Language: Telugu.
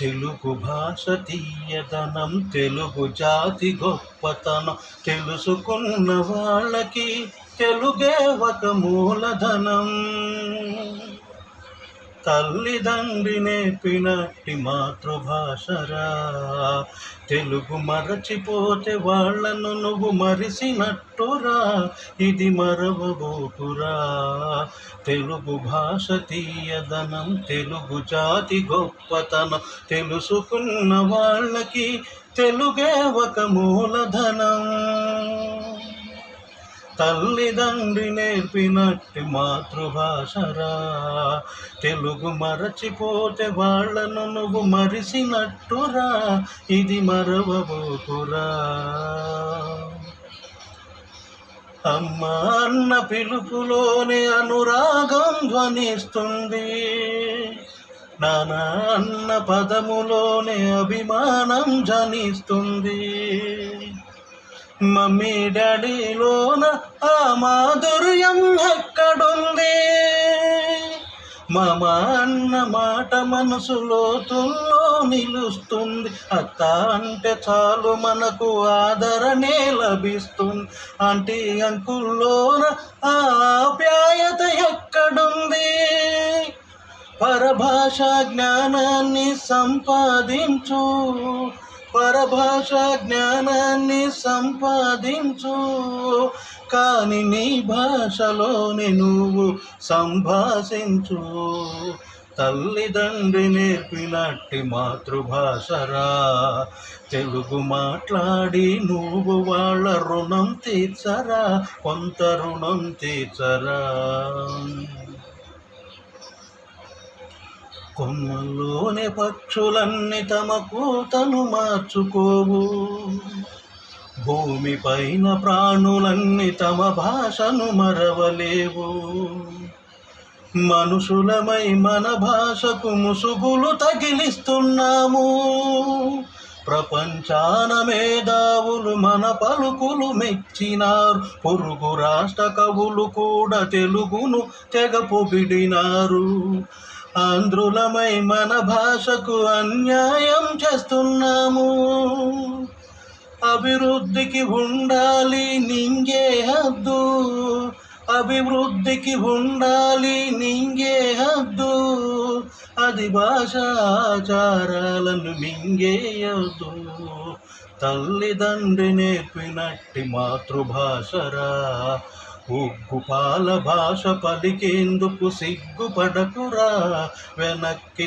తెలుగు భాష తీయదనం, తెలుగు జాతి గొప్పతనం తెలుసుకున్న వాళ్ళకి తెలుగే ఒక మూలధనం. తల్లిదండ్రి నేర్పినట్టి మాతృభాషరా, తెలుగు మరచిపోతే వాళ్ళను నువ్వు మరిసినట్టురా, ఇది మరవబోకురా. తెలుగు భాష తీయదనం, తెలుగు జాతి గొప్పతనం తెలుసుకున్న వాళ్ళకి తెలుగే ఒక మూలధనం. తల్లిదండ్రి నేర్పినట్టి మాతృభాషరా, తెలుగు మరచిపోతే వాళ్ళను నువ్వు మరిసినట్టురా, ఇది మరవబోకురా. అమ్మ అన్న పిలుపులోనే అనురాగం ధ్వనిస్తుంది, నాన్న అన్న పదములోనే అభిమానం జనిస్తుంది. మమ్మీ డాడీలోన ఆ మాధుర్యం ఎక్కడుంది? మామ అన్న మాట మనసు లోతుల్లో నిలుస్తుంది. అత్త అంటే చాలు మనకు ఆదరణే లభిస్తుంది. ఆంటీ అంకుల్లోన ఆ ఆప్యాయత ఎక్కడుంది? పరభాష జ్ఞానాన్ని సంపాదించు, పరభాష జ్ఞానాన్ని సంపాదించు, కానీ నీ భాషలోని నువ్వు సంభాషించు. తల్లిదండ్రి నేర్పినట్టి మాతృభాషరా, తెలుగు మాట్లాడి నువ్వు వాళ్ళ రుణం తీర్చరా, కొంత రుణం తీర్చరా. కొమ్మల్లోని పక్షులన్నీ తమ కూతను మార్చుకోవు, భూమిపైన ప్రాణులన్నీ తమ భాషను మరవలేవు. మనుషులమై మన భాషకు ముసుగులు తగిలిస్తున్నాము, ప్రపంచాన మేధావులు మన పలుకులు మెచ్చినారు. పొరుగు రాష్ట్ర కవులు కూడా తెలుగును తెగ పొగిడినారు. ఆంధ్రులమై మన భాషకు అన్యాయం చేస్తున్నాము, అభివృద్ధికి ఉండాలి నింగే హద్దు, అభివృద్ధికి ఉండాలి నింగే హద్దు, అది భాషాచారాలను మింగేయద్దు. తల్లిదండ్రి నేర్పినట్టి మాతృభాషరా, ఉగ్గుపాల భాష పలికేందుకు సిగ్గుపడకురా, వెనక్కి